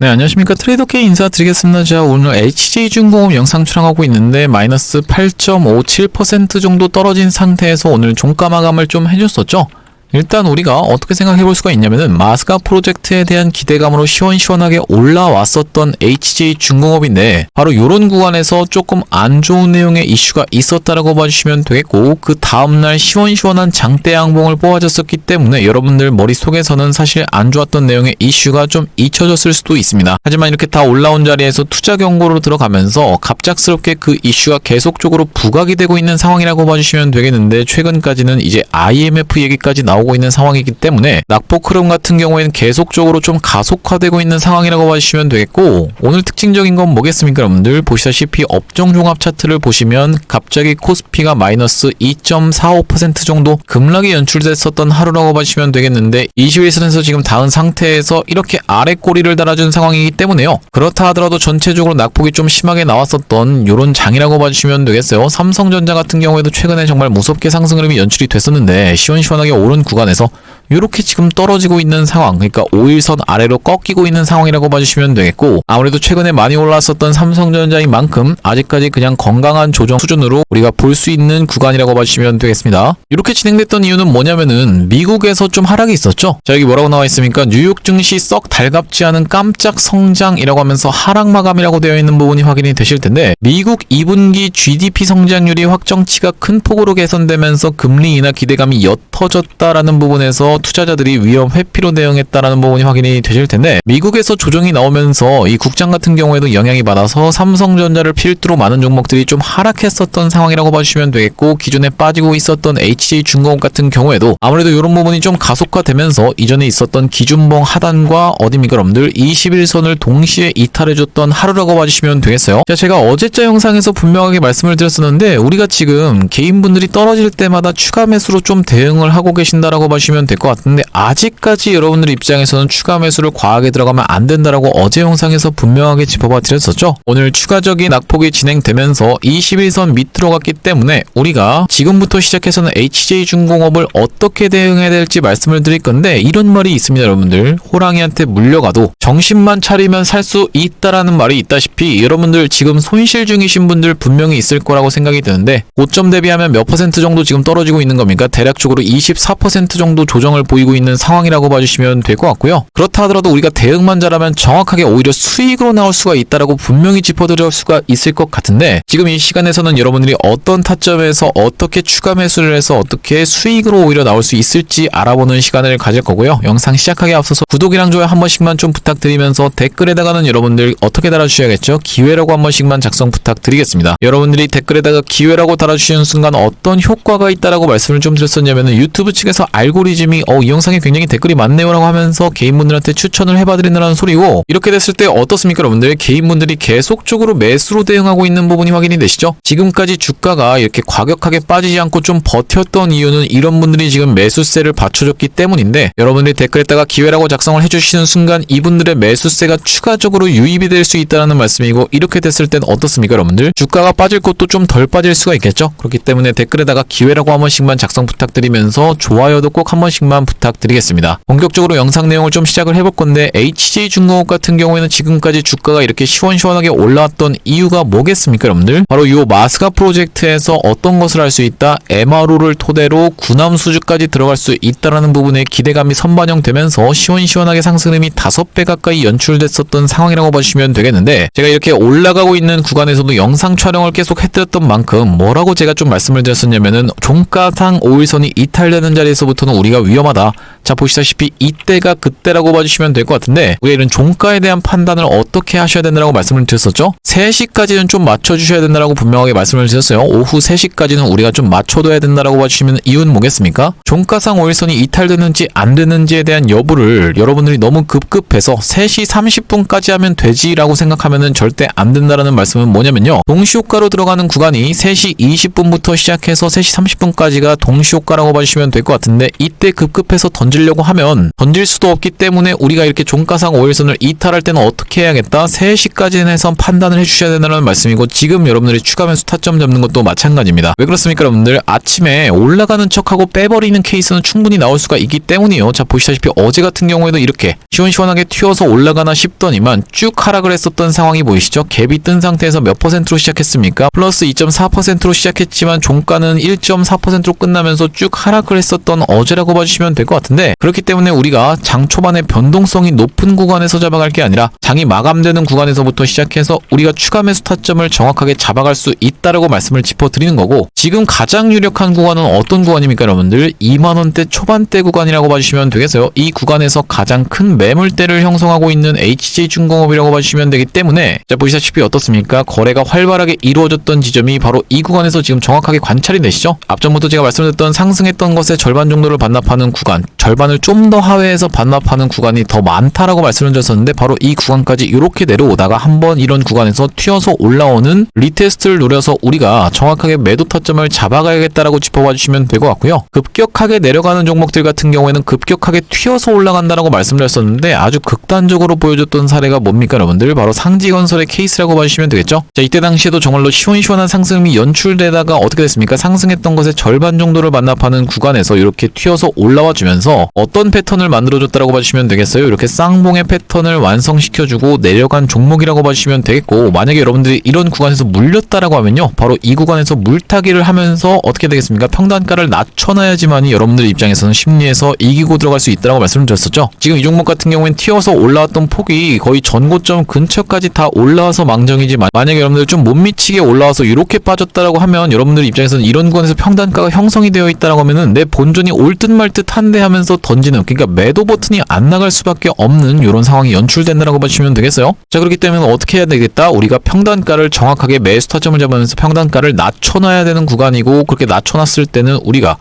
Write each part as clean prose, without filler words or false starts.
네, 안녕하십니까. 트레이더K 인사드리겠습니다. 자, 오늘 HJ중공업 영상 촬영하고 있는데 마이너스 8.57% 정도 떨어진 상태에서 오늘 종가 마감을 좀 해줬었죠. 일단 우리가 어떻게 생각해 볼 수가 있냐면은 마스가 프로젝트에 대한 기대감으로 시원시원하게 올라왔었던 HJ중공업인데 바로 요런 구간에서 조금 안 좋은 내용의 이슈가 있었다라고 봐주시면 되겠고, 그 다음날 시원시원한 장대 양봉을 뽑아줬었기 때문에 여러분들 머릿속에서는 사실 안 좋았던 내용의 이슈가 좀 잊혀졌을 수도 있습니다. 하지만 이렇게 다 올라온 자리에서 투자 경고로 들어가면서 갑작스럽게 그 이슈가 계속적으로 부각이 되고 있는 상황이라고 봐주시면 되겠는데, 최근까지는 이제 IMF 얘기까지 나오고 있는 상황이기 때문에 낙폭 흐름 같은 경우에는 계속적으로 좀 가속화되고 있는 상황이라고 봐주시면 되겠고, 오늘 특징적인 건 뭐겠습니까? 여러분들 보시다시피 업종 종합 차트를 보시면 갑자기 코스피가 마이너스 2.45% 정도 급락이 연출됐었던 하루라고 봐주시면 되겠는데, 21선에서 지금 닿은 상태에서 이렇게 아래 꼬리를 달아준 상황이기 때문에요. 그렇다 하더라도 전체적으로 낙폭이 좀 심하게 나왔었던 요런 장이라고 봐주시면 되겠어요. 삼성전자 같은 경우에도 최근에 정말 무섭게 상승 흐름이 연출이 됐었는데 시원시원하게 오른 구간에서 이렇게 지금 떨어지고 있는 상황, 그러니까 5일선 아래로 꺾이고 있는 상황이라고 봐주시면 되겠고, 아무래도 최근에 많이 올랐었던 삼성전자인 만큼 아직까지 그냥 건강한 조정 수준으로 우리가 볼 수 있는 구간이라고 봐주시면 되겠습니다. 이렇게 진행됐던 이유는 뭐냐면은 미국에서 좀 하락이 있었죠. 자, 여기 뭐라고 나와 있습니까? 뉴욕 증시 썩 달갑지 않은 깜짝 성장이라고 하면서 하락 마감이라고 되어 있는 부분이 확인이 되실 텐데, 미국 2분기 GDP 성장률이 확정치가 큰 폭으로 개선되면서 금리 인하 기대감이 옅어졌다라는 부분에서 투자자들이 위험 회피로 대응했다라는 부분이 확인이 되실 텐데, 미국에서 조정이 나오면서 이 국장 같은 경우에도 영향이 받아서 삼성전자를 필두로 많은 종목들이 좀 하락했었던 상황이라고 봐주시면 되겠고, 기존에 빠지고 있었던 HJ중공업 같은 경우에도 아무래도 이런 부분이 좀 가속화되면서 이전에 있었던 기준봉 하단과 어디입니까 여러분들 21선을 동시에 이탈해줬던 하루라고 봐주시면 되겠어요. 자, 제가 어제자 영상에서 분명하게 말씀을 드렸었는데, 우리가 지금 개인분들이 떨어질 때마다 추가 매수로 좀 대응을 하고 계신다라고 봐주시면 될 것 같은데, 아직까지 여러분들 입장에서는 추가 매수를 과하게 들어가면 안 된다라고 어제 영상에서 분명하게 짚어봐 드렸었죠. 오늘 추가적인 낙폭이 진행되면서 21선 밑으로 갔기 때문에 우리가 지금부터 시작해서는 HJ중공업을 어떻게 대응해야 될지 말씀을 드릴 건데, 이런 말이 있습니다 여러분들. 호랑이한테 물려가도 정신만 차리면 살 수 있다라는 말이 있다시피, 여러분들 지금 손실 중이신 분들 분명히 있을 거라고 생각이 드는데, 고점 대비하면 몇 퍼센트 정도 지금 떨어지고 있는 겁니까? 대략적으로 24% 정도 조정을 보이고 있는 상황이라고 봐주시면 될 것 같고요. 그렇다 하더라도 우리가 대응만 잘하면 정확하게 오히려 수익으로 나올 수가 있다라고 분명히 짚어드릴 수가 있을 것 같은데, 지금 이 시간에서는 여러분들이 어떤 타점에서 어떻게 추가 매수를 해서 어떻게 수익으로 오히려 나올 수 있을지 알아보는 시간을 가질 거고요. 영상 시작하기에 앞서서 구독이랑 좋아요 한 번씩만 좀 부탁드리면서, 댓글에다가는 여러분들 어떻게 달아주셔야겠죠? 기회라고 한 번씩만 작성 부탁드리겠습니다. 여러분들이 댓글에다가 기회라고 달아주시는 순간 어떤 효과가 있다라고 말씀을 좀 드렸었냐면은, 유튜브 측에서 알고리즘이 이 영상에 굉장히 댓글이 많네요 라고 하면서 개인분들한테 추천을 해봐드린다는 소리고, 이렇게 됐을 때 어떻습니까 여러분들? 개인분들이 계속적으로 매수로 대응하고 있는 부분이 확인이 되시죠? 지금까지 주가가 이렇게 과격하게 빠지지 않고 좀 버텼던 이유는 이런 분들이 지금 매수세를 받쳐줬기 때문인데, 여러분들이 댓글에다가 기회라고 작성을 해주시는 순간 이분들의 매수세가 추가적으로 유입이 될 수 있다는 말씀이고, 이렇게 됐을 땐 어떻습니까 여러분들? 주가가 빠질 것도 좀 덜 빠질 수가 있겠죠? 그렇기 때문에 댓글에다가 기회라고 한 번씩만 작성 부탁드리면서 좋아요도 꼭 한 번씩만 부탁드리겠습니다. 본격적으로 영상 내용을 좀 시작을 해볼 건데, HJ중공업 같은 경우에는 지금까지 주가가 이렇게 시원시원하게 올라왔던 이유가 뭐겠습니까 여러분들? 바로 이 마스가 프로젝트에서 어떤 것을 할 수 있다? MRO를 토대로 군함 수주까지 들어갈 수 있다라는 부분에 기대감이 선반영되면서 시원시원하게 상승률이 5배 가까이 연출됐었던 상황이라고 봐주시면 되겠는데, 제가 이렇게 올라가고 있는 구간에서도 영상 촬영을 계속 해드렸던 만큼 뭐라고 제가 좀 말씀을 드렸었냐면은, 종가상 5일선이 이탈되는 자리에서부터는 우리가 위험하다. 자, 보시다시피 이때가 그때라고 봐주시면 될 것 같은데, 우리가 이런 종가에 대한 판단을 어떻게 하셔야 된다고 말씀을 드렸었죠? 3시까지는 좀 맞춰주셔야 된다고 분명하게 말씀을 드렸어요. 오후 3시까지는 우리가 좀 맞춰둬야 된다고 봐주시면 이유는 뭐겠습니까? 종가상 5일선이 이탈되는지 안 되는지에 대한 여부를 여러분들이 너무 급급해서 3시 30분까지 하면 되지라고 생각하면은 절대 안 된다라는 말씀은 뭐냐면요, 동시효과로 들어가는 구간이 3시 20분부터 시작해서 3시 30분까지가 동시효과라고 봐주시면 될 것 같은데, 이때 그 급급해서 던지려고 하면 던질 수도 없기 때문에 우리가 이렇게 종가상 5일선을 이탈할 때는 어떻게 해야겠다? 3시까지는 해서 판단을 해주셔야 된다는 말씀이고, 지금 여러분들이 추가 매수 타점 잡는 것도 마찬가지입니다. 왜 그렇습니까 여러분들? 아침에 올라가는 척하고 빼버리는 케이스는 충분히 나올 수가 있기 때문이요. 자, 보시다시피 어제 같은 경우에도 이렇게 시원시원하게 튀어서 올라가나 싶더니만 쭉 하락을 했었던 상황이 보이시죠? 갭이 뜬 상태에서 몇 %로 시작했습니까? 플러스 2.4%로 시작했지만 종가는 1.4%로 끝나면서 쭉 하락을 했었던 어제라고 봐주시면 될 것 같은데, 그렇기 때문에 우리가 장 초반에 변동성이 높은 구간에서 잡아갈 게 아니라 장이 마감되는 구간에서부터 시작해서 우리가 추가 매수 타점을 정확하게 잡아갈 수 있다라고 말씀을 짚어드리는 거고, 지금 가장 유력한 구간은 어떤 구간입니까 여러분들? 2만원대 초반대 구간이라고 봐주시면 되겠어요. 이 구간에서 가장 큰 매물대를 형성하고 있는 HJ중공업이라고 봐주시면 되기 때문에, 자, 보시다시피 어떻습니까? 거래가 활발하게 이루어졌던 지점이 바로 이 구간에서 지금 정확하게 관찰이 되시죠? 앞전부터 제가 말씀드렸던 상승했던 것의 절반 정도를 반납하는 구간, 절반을 좀 더 하회해서 반납하는 구간이 더 많다라고 말씀을 드렸었는데, 바로 이 구간까지 이렇게 내려오다가 한번 이런 구간에서 튀어서 올라오는 리테스트를 노려서 우리가 정확하게 매도 타점을 잡아가야겠다라고 짚어봐 주시면 될 것 같고요. 급격하게 내려가는 종목들 같은 경우에는 급격하게 튀어서 올라간다라고 말씀드렸었는데, 아주 극단적으로 보여줬던 사례가 뭡니까 여러분들? 바로 상지건설의 케이스라고 봐주시면 되겠죠. 자, 이때 당시에도 정말로 시원시원한 상승이 연출되다가 어떻게 됐습니까? 상승했던 것의 절반 정도를 반납하는 구간에서 이렇게 튀어서 올라와 주면서 어떤 패턴을 만들어줬다라고 봐주시면 되겠어요? 이렇게 쌍봉의 패턴을 완성시켜주고 내려간 종목이라고 봐주시면 되겠고, 만약에 여러분들이 이런 구간에서 물렸다라고 하면요, 바로 이 구간에서 물타기를 하면서 어떻게 되겠습니까? 평단가를 낮춰놔야지만이 여러분들 입장에서는 심리에서 이기고 들어갈 수 있다라고 말씀을 드렸었죠. 지금 이 종목 같은 경우엔 튀어서 올라왔던 폭이 거의 전고점 근처까지 다 올라와서 망정이지만, 만약에 여러분들 좀 못 미치게 올라와서 이렇게 빠졌다라고 하면 여러분들 입장에서는 이런 구간에서 평단가가 형성이 되어 있다라고 하면은 내 본전이 올 듯 말 듯 한데 하면서 던지는, 그러니까 매도 버튼이 안 나갈 수밖에 없는 이런 상황이 연출된다라고 봐주시면 되겠어요. 자, 그렇기 때문에 어떻게 해야 되겠다? 우리가 평단가를 정확하게 매수 타점을 잡으면서 평단가를 낮춰놔야 되는 구간이고, 그렇게 낮춰놨을 때는 우리가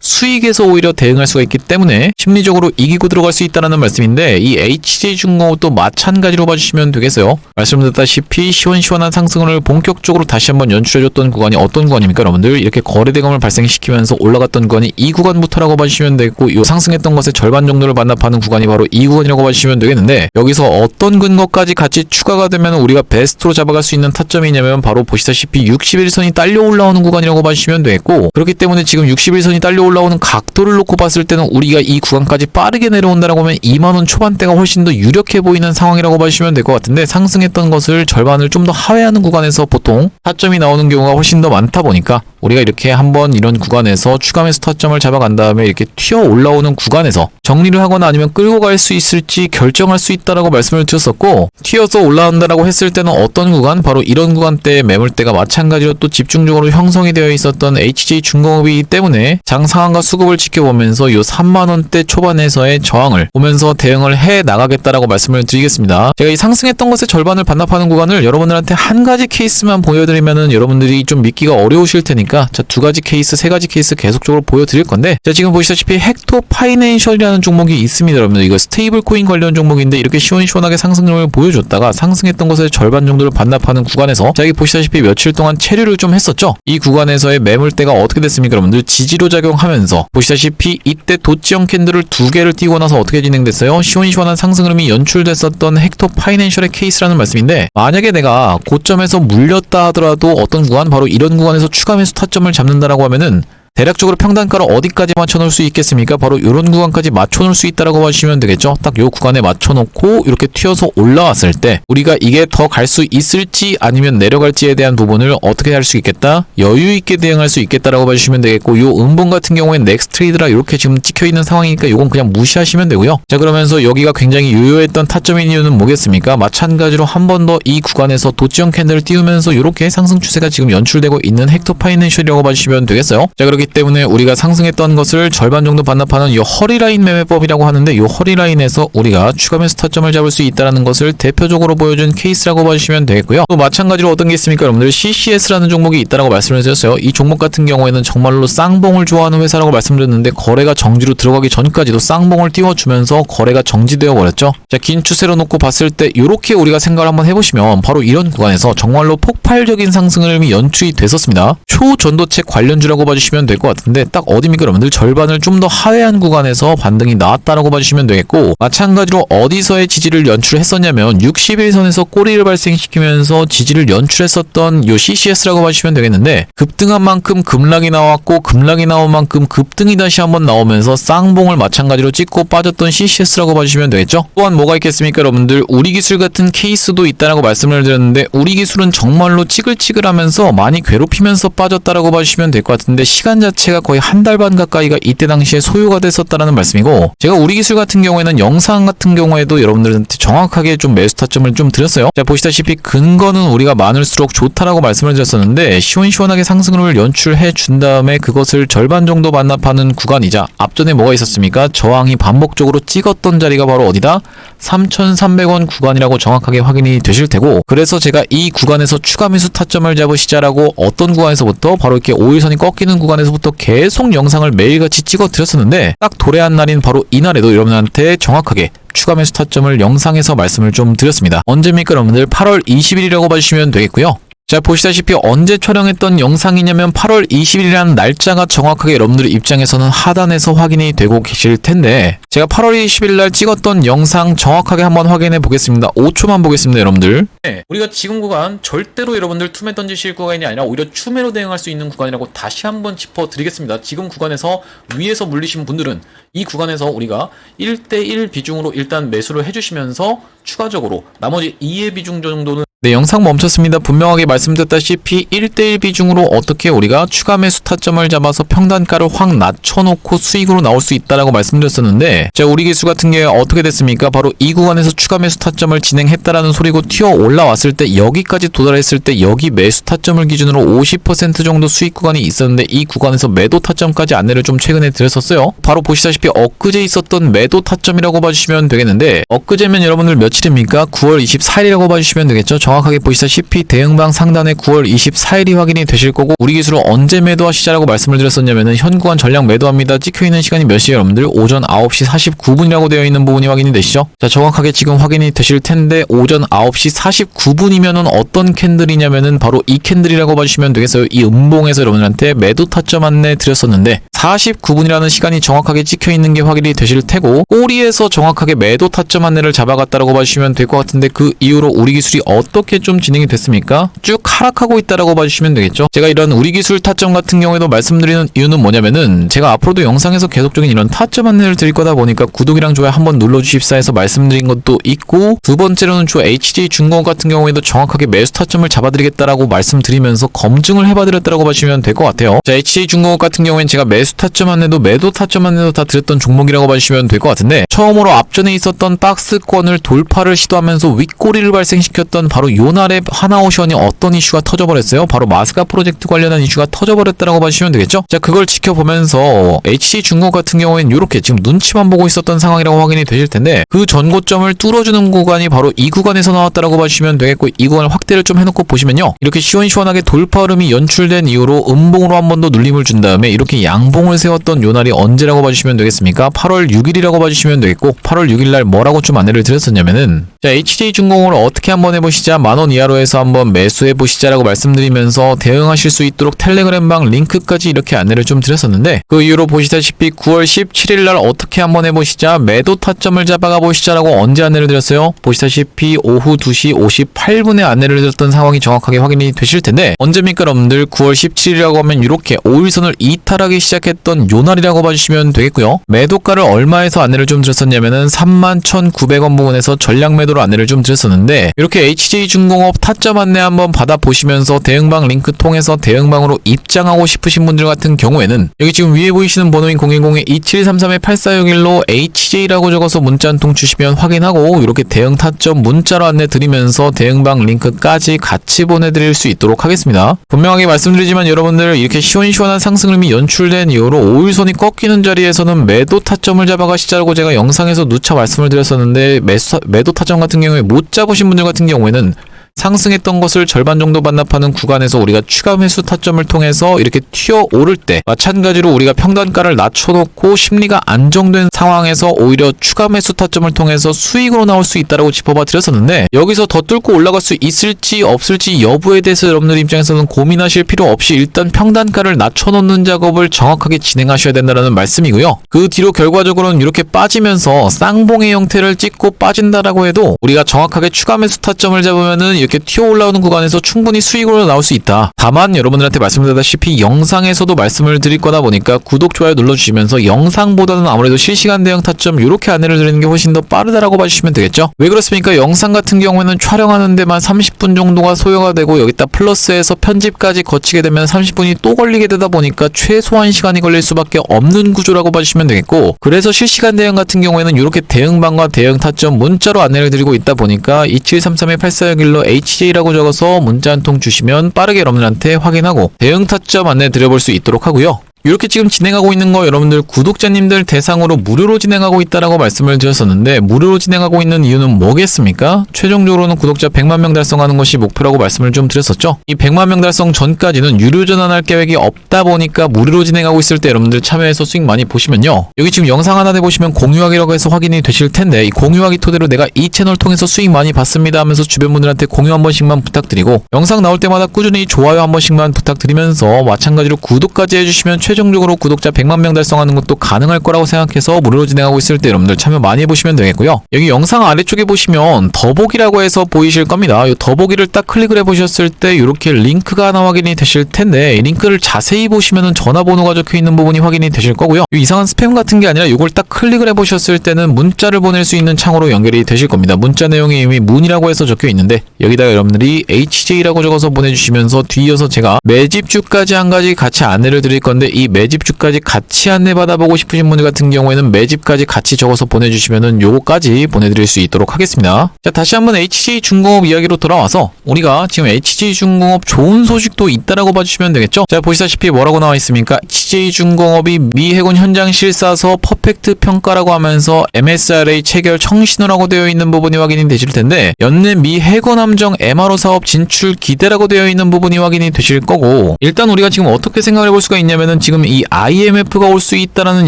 수익에서 오히려 대응할 수가 있기 때문에 심리적으로 이기고 들어갈 수 있다는 말씀인데, 이 HJ중공업도 마찬가지로 봐주시면 되겠어요. 말씀드렸다시피 시원시원한 상승을 본격적으로 다시 한번 연출해줬던 구간이 어떤 구간입니까 여러분들? 이렇게 거래대금을 발생시키면서 올라갔던 구간이 이 구간부터라고 봐주시면 되겠고, 이 상승했던 것의 절반 정도를 반납하는 구간이 바로 이 구간이라고 봐주시면 되겠는데, 여기서 어떤 근거까지 같이 추가가 되면 우리가 베스트로 잡아갈 수 있는 타점이냐면 바로 보시다시피 61선이 딸려 올라오는 구간이라고 봐주시면 되겠고, 그렇기 때문에 지금 61선이 딸려 올라오는 각도를 놓고 봤을 때는 우리가 이 구간까지 빠르게 내려온다라고 하면 2만원 초반대가 훨씬 더 유력해 보이는 상황이라고 봐주시면 될 것 같은데, 상승했던 것을 절반을 좀 더 하회하는 구간에서 보통 타점이 나오는 경우가 훨씬 더 많다 보니까, 우리가 이렇게 한번 이런 구간에서 추가 매수 타점을 잡아간 다음에 이렇게 튀어 올라오는 구간에서 정리를 하거나 아니면 끌고 갈 수 있을지 결정할 수 있다라고 말씀을 드렸었고, 튀어서 올라온다라고 했을 때는 어떤 구간? 바로 이런 구간대의 매물대가 마찬가지로 또 집중적으로 형성이 되어 있었던 HJ중공업이기 때문에 장 상한가 수급을 지켜보면서 이 3만원대 초반에서의 저항을 보면서 대응을 해 나가겠다라고 말씀을 드리겠습니다. 제가 이 상승했던 것의 절반을 반납하는 구간을 여러분들한테 한 가지 케이스만 보여드리면은 여러분들이 좀 믿기가 어려우실 테니까, 자, 두 가지 케이스, 세 가지 케이스 계속적으로 보여드릴 건데, 자, 지금 보시다시피 헥토 파이낸셜이라는 종목이 있습니다. 여러분들 이거 스테이블 코인 관련 종목인데, 이렇게 시원시원하게 상승률을 보여줬다가 상승했던 것의 절반 정도를 반납하는 구간에서, 자, 여기 보시다시피 며칠 동안 체류를 좀 했었죠. 이 구간에서의 매물대가 어떻게 됐습니까 여러분들? 지지로 작용하면서 보시다시피 이때 도치형 캔들을 두 개를 띄고 나서 어떻게 진행됐어요? 시원시원한 상승 흐름이 연출됐었던 헥토 파이낸셜의 케이스라는 말씀인데, 만약에 내가 고점에서 물렸다 하더라도 어떤 구간, 바로 이런 구간에서 추가 매수 타점을 잡는다라고 하면은 대략적으로 평단가를 어디까지 맞춰놓을 수 있겠습니까? 바로 이런 구간까지 맞춰놓을 수 있다라고 봐주시면 되겠죠. 딱 요 구간에 맞춰놓고 이렇게 튀어서 올라왔을 때 우리가 이게 더 갈 수 있을지 아니면 내려갈지에 대한 부분을 어떻게 할 수 있겠다? 여유있게 대응할 수 있겠다라고 봐주시면 되겠고, 요 음봉 같은 경우엔 넥스트레이드라 이렇게 지금 찍혀있는 상황이니까 요건 그냥 무시하시면 되고요. 자, 그러면서 여기가 굉장히 유효했던 타점인 이유는 뭐겠습니까? 마찬가지로 한 번 더 이 구간에서 도치형 캔들을 띄우면서 이렇게 상승 추세가 지금 연출되고 있는 헥토 파이낸셜이라고 봐주시면 되겠어요. 자, 그렇기 때문에 우리가 상승했던 것을 절반 정도 반납하는 이 허리라인 매매법이라고 하는데, 이 허리라인에서 우리가 추가 매수 타점을 잡을 수 있다는 것을 대표적으로 보여준 케이스라고 봐주시면 되겠고요. 또 마찬가지로 어떤 게 있습니까 여러분들? CCS라는 종목이 있다라고 말씀을 드렸어요. 이 종목 같은 경우에는 정말로 쌍봉을 좋아하는 회사라고 말씀드렸는데, 거래가 정지로 들어가기 전까지도 쌍봉을 띄워주면서 거래가 정지되어 버렸죠. 자, 긴 추세로 놓고 봤을 때 이렇게 우리가 생각을 한번 해보시면 바로 이런 구간에서 정말로 폭발적인 상승 흐름이 연출이 됐었습니다. 초전도체 관련주라고 봐주시면 될 것 같은데 딱 어디입니까 여러분들? 절반을 좀 더 하회한 구간에서 반등이 나왔다라고 봐주시면 되겠고, 마찬가지로 어디서의 지지를 연출했었냐면 61선에서 꼬리를 발생시키면서 지지를 연출했었던 요 CCS라고 봐주시면 되겠는데, 급등한 만큼 급락이 나왔고 급락이 나온 만큼 급등이 다시 한번 나오면서 쌍봉을 마찬가지로 찍고 빠졌던 CCS라고 봐주시면 되겠죠. 또한 뭐가 있겠습니까 여러분들? 우리기술 같은 케이스도 있다라고 말씀을 드렸는데, 우리기술은 정말로 찌글찌글하면서 많이 괴롭히면서 빠졌다라고 봐주시면 될 것 같은데, 시간 자체가 거의 한 달 반 가까이가 이때 당시에 소요가 됐었다라는 말씀이고, 제가 우리기술 같은 경우에는 영상 같은 경우에도 여러분들한테 정확하게 좀 매수 타점을 좀 드렸어요. 자, 보시다시피 근거는 우리가 많을수록 좋다라고 말씀을 드렸었는데, 시원시원하게 상승을 연출해 준 다음에 그것을 절반 정도 반납하는 구간이자, 앞전에 뭐가 있었습니까? 저항이 반복적으로 찍었던 자리가 바로 어디다? 3,300원 구간이라고 정확하게 확인이 되실 테고, 그래서 제가 이 구간에서 추가 매수 타점을 잡으시자라고 어떤 구간에서부터 바로 이렇게 5일선이 꺾이는 구간에서부터 계속 영상을 매일같이 찍어 드렸었는데, 딱 도래한 날인 바로 이날에도 여러분한테 정확하게 추가 매수 타점을 영상에서 말씀을 좀 드렸습니다. 언제입니까 여러분들? 8월 20일이라고 봐주시면 되겠고요. 자, 보시다시피 언제 촬영했던 영상이냐면 8월 20일이라는 날짜가 정확하게 여러분들 입장에서는 하단에서 확인이 되고 계실 텐데, 제가 8월 20일 날 찍었던 영상 정확하게 한번 확인해 보겠습니다. 5초만 보겠습니다 여러분들. 네, 우리가 지금 구간 절대로 여러분들 투매 던지실 구간이 아니라 오히려 추매로 대응할 수 있는 구간이라고 다시 한번 짚어드리겠습니다. 지금 구간에서 위에서 물리신 분들은 이 구간에서 우리가 1대1 비중으로 일단 매수를 해주시면서 추가적으로 나머지 2의 비중 정도는, 네, 영상 멈췄습니다. 분명하게 말씀드렸다시피 1대1 비중으로 어떻게 우리가 추가 매수 타점을 잡아서 평단가를 확 낮춰놓고 수익으로 나올 수 있다라고 말씀드렸었는데, 자, 우리 기수 같은 경우에 어떻게 됐습니까? 바로 이 구간에서 추가 매수 타점을 진행했다라는 소리고, 튀어 올라왔을 때 여기까지 도달했을 때 여기 매수 타점을 기준으로 50% 정도 수익 구간이 있었는데, 이 구간에서 매도 타점까지 안내를 좀 최근에 드렸었어요. 바로 보시다시피 엊그제 있었던 매도 타점이라고 봐주시면 되겠는데, 엊그제면 여러분들 며칠입니까? 9월 24일이라고 봐주시면 되겠죠. 정확하게 보시다시피 대응방 상단에 9월 24일이 확인이 되실 거고, 우리 기술은 언제 매도하시자라고 말씀을 드렸었냐면은 현 구간 전량 매도합니다 찍혀있는 시간이 몇 시에요 여러분들? 오전 9시 49분이라고 되어 있는 부분이 확인이 되시죠? 자, 정확하게 지금 확인이 되실 텐데, 오전 9시 49분이면은 어떤 캔들이냐면은 바로 이 캔들이라고 봐주시면 되겠어요. 이 음봉에서 여러분들한테 매도 타점 안내 드렸었는데 49분이라는 시간이 정확하게 찍혀있는 게 확인이 되실 테고, 꼬리에서 정확하게 매도 타점 안내를 잡아갔다라고 봐주시면 될 것 같은데, 그 이후로 우리 기술이 어떻게 좀 진행이 됐습니까? 쭉 하락하고 있다라고 봐주시면 되겠죠. 제가 이런 우리 기술 타점 같은 경우에도 말씀드리는 이유는 뭐냐면은, 제가 앞으로도 영상에서 계속적인 이런 타점 안내를 드릴 거다 보니까 구독이랑 좋아요 한번 눌러주십사 해서 말씀드린 것도 있고, 두 번째로는 저 HJ중공업 같은 경우에도 정확하게 매수 타점을 잡아드리겠다라고 말씀드리면서 검증을 해봐드렸다라고 봐주시면 될 것 같아요. 자, HJ중공업 같은 경우에는 제가 매수 타점 안내도 매도 타점 안내도 다 드렸던 종목이라고 봐주시면 될 것 같은데, 처음으로 앞전에 있었던 박스권을 돌파를 시도하면서 윗꼬리를 발생시켰던 바로 요날의 하나오션이 어떤 이슈가 터져버렸어요? 바로 마스가 프로젝트 관련한 이슈가 터져버렸다라고 봐주시면 되겠죠? 자, 그걸 지켜보면서 HJ중공업 같은 경우에는 이렇게 지금 눈치만 보고 있었던 상황이라고 확인이 되실 텐데, 그 전고점을 뚫어주는 구간이 바로 이 구간에서 나왔다라고 봐주시면 되겠고, 이 구간을 확대를 좀 해놓고 보시면요, 이렇게 시원시원하게 돌파 흐름이 연출된 이후로 음봉으로 한 번 더 눌림을 준 다음에 이렇게 양봉을 세웠던 요날이 언제라고 봐주시면 되겠습니까? 8월 6일이라고 봐주시면 되겠고, 8월 6일날 뭐라고 좀 안내를 드렸었냐면은, 자, HJ중공업을 어떻게 한번 해보시자, 만원 이하로 해서 한번 매수해보시자라고 말씀드리면서 대응하실 수 있도록 텔레그램방 링크까지 이렇게 안내를 좀 드렸었는데, 그 이후로 보시다시피 9월 17일날 어떻게 한번 해보시자, 매도 타점을 잡아가 보시자라고 언제 안내를 드렸어요? 보시다시피 오후 2시 58분에 안내를 드렸던 상황이 정확하게 확인이 되실 텐데, 언제입니까 여러분들? 9월 17일이라고 하면 이렇게 5일선을 이탈하기 시작했던 요날이라고 봐주시면 되겠고요. 매도가를 얼마에서 안내를 좀 드렸었냐면은 31,900원 부분에서 전량 매도로 안내를 좀 드렸었는데, 이렇게 HJ중공업 타점 안내 한번 받아보시면서 대응방 링크 통해서 대응방으로 입장하고 싶으신 분들 같은 경우에는 여기 지금 위에 보이시는 번호인 010-2733-8461로 HJ라고 적어서 문자 한 통 주시면 확인하고, 이렇게 대응 타점 문자로 안내 드리면서 대응방 링크까지 같이 보내드릴 수 있도록 하겠습니다. 분명하게 말씀드리지만 여러분들, 이렇게 시원시원한 상승름이 연출된 이후로 5일선이 꺾이는 자리에서는 매도 타점을 잡아가시자고 제가 영상에서 누차 말씀을 드렸었는데, 매도 타점 같은 경우에 못 잡으신 분들 같은 경우에는 상승했던 것을 절반 정도 반납하는 구간에서 우리가 추가 매수 타점을 통해서 이렇게 튀어 오를 때 마찬가지로 우리가 평단가를 낮춰놓고 심리가 안정된 상황에서 오히려 추가 매수 타점을 통해서 수익으로 나올 수 있다라고 짚어봐 드렸었는데, 여기서 더 뚫고 올라갈 수 있을지 없을지 여부에 대해서 여러분들 입장에서는 고민하실 필요 없이 일단 평단가를 낮춰놓는 작업을 정확하게 진행하셔야 된다는 말씀이고요. 그 뒤로 결과적으로는 이렇게 빠지면서 쌍봉의 형태를 찍고 빠진다라고 해도 우리가 정확하게 추가 매수 타점을 잡으면은 이렇게 튀어 올라오는 구간에서 충분히 수익으로 나올 수 있다. 다만 여러분들한테 말씀드렸다시피 영상에서도 말씀을 드릴 거다 보니까 구독, 좋아요 눌러주시면서 영상보다는 아무래도 실시간 대응 타점 이렇게 안내를 드리는 게 훨씬 더 빠르다라고 봐주시면 되겠죠. 왜 그렇습니까? 영상 같은 경우에는 촬영하는 데만 30분 정도가 소요가 되고 여기다 플러스해서 편집까지 거치게 되면 30분이 또 걸리게 되다 보니까 최소한 시간이 걸릴 수밖에 없는 구조라고 봐주시면 되겠고, 그래서 실시간 대응 같은 경우에는 이렇게 대응방과 대응 타점 문자로 안내를 드리고 있다 보니까 2733-8461로 HJ라고 적어서 문자 한 통 주시면 빠르게 여러분들한테 확인하고 대응 타점 안내 드려볼 수 있도록 하고요. 이렇게 지금 진행하고 있는 거 여러분들 구독자님들 대상으로 무료로 진행하고 있다라고 말씀을 드렸었는데, 무료로 진행하고 있는 이유는 뭐겠습니까? 최종적으로는 구독자 100만 명 달성하는 것이 목표라고 말씀을 좀 드렸었죠. 이 100만 명 달성 전까지는 유료 전환할 계획이 없다 보니까 무료로 진행하고 있을 때 여러분들 참여해서 수익 많이 보시면요, 여기 지금 영상 하나 내보시면 공유하기라고 해서 확인이 되실 텐데, 이 공유하기 토대로 내가 이 채널 통해서 수익 많이 봤습니다 하면서 주변 분들한테 공유 한 번씩만 부탁드리고, 영상 나올 때마다 꾸준히 좋아요 한 번씩만 부탁드리면서 마찬가지로 구독까지 해주시면 최종적으로 구독자 100만 명 달성하는 것도 가능할 거라고 생각해서 무료로 진행하고 있을 때 여러분들 참여 많이 해보시면 되겠고요. 여기 영상 아래쪽에 보시면 더보기라고 해서 보이실 겁니다. 이 더보기를 딱 클릭을 해보셨을 때 이렇게 링크가 하나 확인이 되실 텐데, 이 링크를 자세히 보시면은 전화번호가 적혀 있는 부분이 확인이 되실 거고요. 이 이상한 스팸 같은 게 아니라 이걸 딱 클릭을 해보셨을 때는 문자를 보낼 수 있는 창으로 연결이 되실 겁니다. 문자 내용이 이미 문이라고 해서 적혀 있는데, 여기다가 여러분들이 HJ라고 적어서 보내주시면서 뒤이어서 제가 매집주까지 한 가지 같이 안내를 드릴 건데, 이 매집주까지 같이 안내 받아보고 싶으신 분들 같은 경우에는 매집까지 같이 적어서 보내주시면은 요거까지 보내드릴 수 있도록 하겠습니다. 자, 다시 한번 HJ중공업 이야기로 돌아와서 우리가 지금 HJ중공업 좋은 소식도 있다라고 봐주시면 되겠죠. 자, 보시다시피 뭐라고 나와 있습니까? HJ중공업이 미 해군 현장 실사서 퍼펙트 평가라고 하면서 MSRA 체결 청신호라고 되어 있는 부분이 확인이 되실 텐데, 연내 미 해군 함정 MRO 사업 진출 기대라고 되어 있는 부분이 확인이 되실 거고, 일단 우리가 지금 어떻게 생각을 해볼 수가 있냐면은 지금 이 IMF가 올 수 있다라는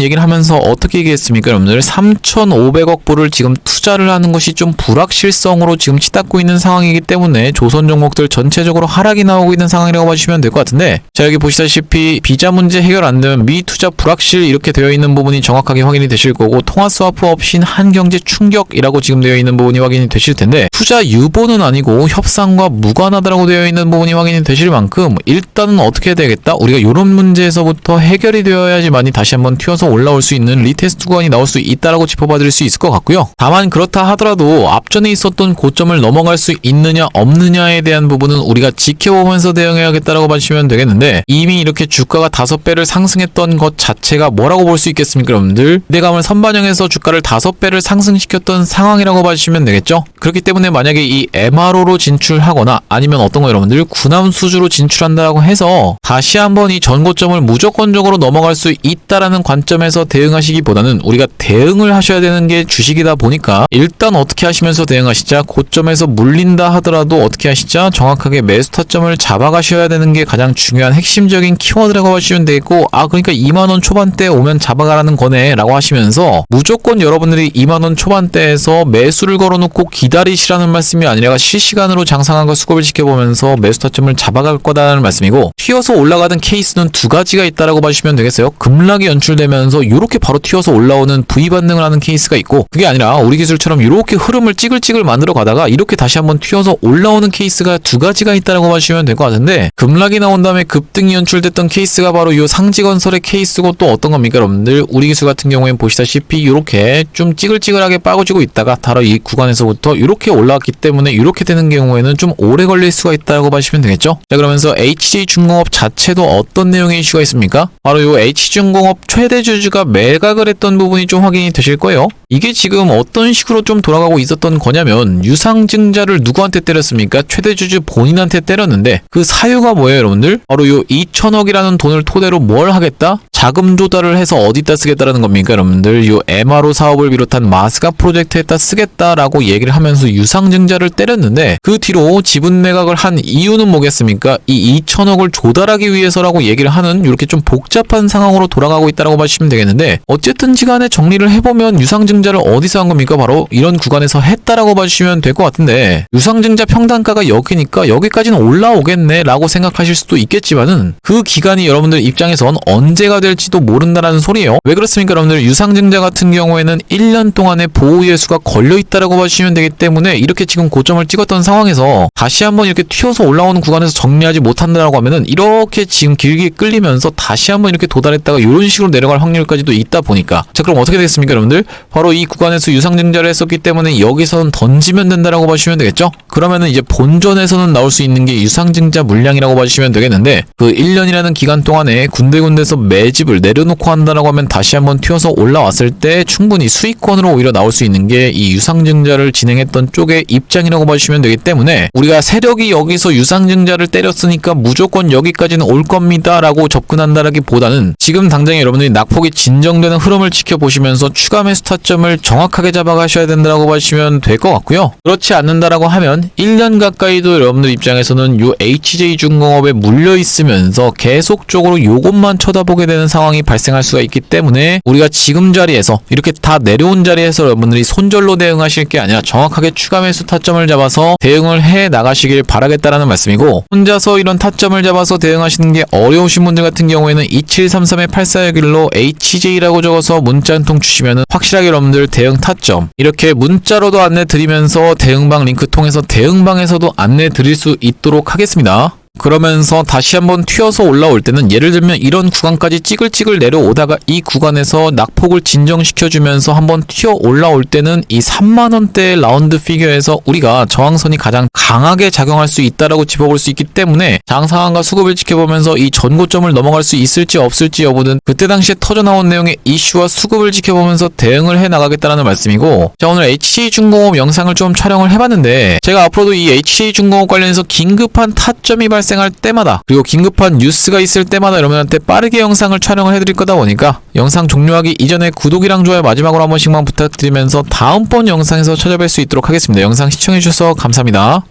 얘기를 하면서 어떻게 얘기했습니까? 여러분들 3,500억 불을 지금 투자를 하는 것이 좀 불확실성으로 지금 치닫고 있는 상황이기 때문에 조선 종목들 전체적으로 하락이 나오고 있는 상황이라고 봐주시면 될 것 같은데, 자, 여기 보시다시피 비자 문제 해결 안 되면 미 투자 불확실 이렇게 되어 있는 부분이 정확하게 확인이 되실 거고, 통화 스와프 없인 한경제 충격이라고 지금 되어 있는 부분이 확인이 되실 텐데, 투자 유보는 아니고 협상과 무관하다라고 되어 있는 부분이 확인이 되실 만큼 일단은 어떻게 해야 되겠다? 우리가 이런 문제에서부터 해결이 되어야지만이 다시 한번 튀어서 올라올 수 있는 리테스트 구간이 나올 수 있다라고 짚어봐 드릴 수 있을 것 같고요. 다만 그렇다 하더라도 앞전에 있었던 고점을 넘어갈 수 있느냐 없느냐에 대한 부분은 우리가 지켜보면서 대응해야겠다라고 봐주시면 되겠는데, 이미 이렇게 주가가 5배를 상승했던 것 자체가 뭐라고 볼 수 있겠습니까? 여러분들 기대감을 선반영해서 주가를 5배를 상승시켰던 상황이라고 봐주시면 되겠죠. 그렇기 때문에 만약에 이 MRO로 진출하거나 아니면 어떤 거 여러분들 군함 수주로 진출한다고 해서 다시 한번 이 전고점을 무조건적으로 넘어갈 수 있다라는 관점에서 대응하시기보다는 우리가 대응을 하셔야 되는 게 주식이다 보니까 일단 어떻게 하시면서 대응하시자, 고점에서 물린다 하더라도 어떻게 하시자 정확하게 매수 타점을 잡아가셔야 되는 게 가장 중요한 핵심적인 키워드라고 하시면 되겠고, 아 그러니까 2만원 초반대 오면 잡아가라는 거네 라고 하시면서 무조건 여러분들이 2만원 초반대에서 매수를 걸어놓고 기다리시라는 말씀이 아니라 실시간으로 장상한 거 수급을 지켜보면서 매수 타점을 잡아갈 거다라는 말씀이고, 튀어서 올라가던 케이스는 두 가지가 있다라고 봐주시면 되겠어요. 급락이 연출되면서 이렇게 바로 튀어서 올라오는 V 반등을 하는 케이스가 있고, 그게 아니라 우리 기술처럼 이렇게 흐름을 찌글찌글 만들어 가다가 이렇게 다시 한번 튀어서 올라오는 케이스가 두 가지가 있다라고 봐주시면 될 것 같은데, 급락이 나온 다음에 급등이 연출됐던 케이스가 바로 이 상지건설의 케이스고, 또 어떤 겁니까 여러분들? 우리 기술 같은 경우엔 보시다시피 이렇게 좀 찌글찌글하게 빠지고 있다가 바로 이 구간에서부터 이렇게 올라왔기 때문에 이렇게 되는 경우에는 좀 오래 걸릴 수가 있다고 봐주시면 되겠죠. 자, 그러면서 HJ중공업 자체도 어떤 내용의 이슈가 있습니까? 바로 이 HJ중공업 최대 주주가 매각을 했던 부분이 좀 확인이 되실 거예요. 이게 지금 어떤 식으로 좀 돌아가고 있었던 거냐면, 유상증자를 누구한테 때렸습니까? 최대 주주 본인한테 때렸는데 그 사유가 뭐예요 여러분들? 바로 요 2천억이라는 돈을 토대로 뭘 하겠다? 자금 조달을 해서 어디다 쓰겠다라는 겁니까, 여러분들? 요 MRO 사업을 비롯한 마스가 프로젝트에다 쓰겠다라고 얘기를 하면서 유상증자를 때렸는데 그 뒤로 지분 매각을 한 이유는 뭐겠습니까? 이 2천억을 조달하기 위해서라고 얘기를 하는 이렇게 좀 복잡한 상황으로 돌아가고 있다라고 보시면 되겠는데 어쨌든지 간에 정리를 해보면 유상증자를 어디서 한 겁니까? 바로 이런 구간에서 했다라고 봐주시면 될 것 같은데 유상증자 평단가가 여기니까 여기까지는 올라오겠네 라고 생각하실 수도 있겠지만은 그 기간이 여러분들 입장에선 언제가 될지도 모른다라는 소리예요. 왜 그렇습니까? 여러분들 유상증자 같은 경우에는 1년 동안의 보호예수가 걸려있다라고 봐주시면 되기 때문에 이렇게 지금 고점을 찍었던 상황에서 다시 한번 이렇게 튀어서 올라오는 구간에서 정리하지 못한다라고 하면은 이렇게 지금 길게 끌리면서 다시 한번 이렇게 도달했다가 이런 식으로 내려갈 확률까지도 있다 보니까 자 그럼 어떻게 되겠습니까 여러분들? 바로 이 구간에서 유상증자를 했었기 때문에 여기서는 던지면 된다라고 봐주시면 되겠죠? 그러면은 이제 본전에서는 나올 수 있는 게 유상증자 물량이라고 봐주시면 되겠는데 그 1년이라는 기간 동안에 군데군데서 매집을 내려놓고 한다라고 하면 다시 한번 튀어서 올라왔을 때 충분히 수익권으로 오히려 나올 수 있는 게 이 유상증자를 진행했던 쪽의 입장이라고 봐주시면 되기 때문에 우리가 세력이 여기서 유상증자를 때렸으니까 무조건 여기까지는 올 겁니다 라고 접근한다라기보다는 지금 당장에 여러분들이 낙폭이 진정되는 흐름을 지켜보시면서 추가 매수 타점을 정확하게 잡아가셔야 된다라고 봐주시면 될 것 같고요. 그렇지 않는다라고 하면 1년 가까이도 여러분들 입장에서는 요 HJ중공업에 물려 있으면서 계속적으로 요것만 쳐다보게 되는 상황이 발생할 수가 있기 때문에 우리가 지금 자리에서 이렇게 다 내려온 자리에서 여러분들이 손절로 대응하실 게 아니라 정확하게 추가 매수 타점을 잡아서 대응을 해 나가시길 바라겠다라는 말씀이고 혼자서 이런 타점을 잡아서 대응하시는 게 어려우신 분들 같은 경우에는 2733-8461로 HJ라고 적어서 문자 한 통 주시면 확실하게 여러분들 대응 타점 이렇게 문자로도 안내 드리면서 대응방 링크 통해서 대응방에서도 안내 드릴 수 있도록 하겠습니다. 그러면서 다시 한번 튀어서 올라올 때는 예를 들면 이런 구간까지 찌글찌글 내려오다가 이 구간에서 낙폭을 진정시켜주면서 한번 튀어 올라올 때는 이 3만원대 라운드 피겨에서 우리가 저항선이 가장 강하게 작용할 수 있다라고 짚어볼 수 있기 때문에 장상한과 수급을 지켜보면서 이 전고점을 넘어갈 수 있을지 없을지 여부는 그때 당시에 터져나온 내용의 이슈와 수급을 지켜보면서 대응을 해 나가겠다라는 말씀이고 자 오늘 HJ중공업 영상을 좀 촬영을 해봤는데 제가 앞으로도 이 HJ중공업 관련해서 긴급한 타점이 발생할 때마다 그리고 긴급한 뉴스가 있을 때마다 여러분한테 빠르게 영상을 촬영을 해드릴 거다 보니까 영상 종료하기 이전에 구독이랑 좋아요 마지막으로 한 번씩만 부탁드리면서 다음번 영상에서 찾아뵐 수 있도록 하겠습니다. 영상 시청해주셔서 감사합니다.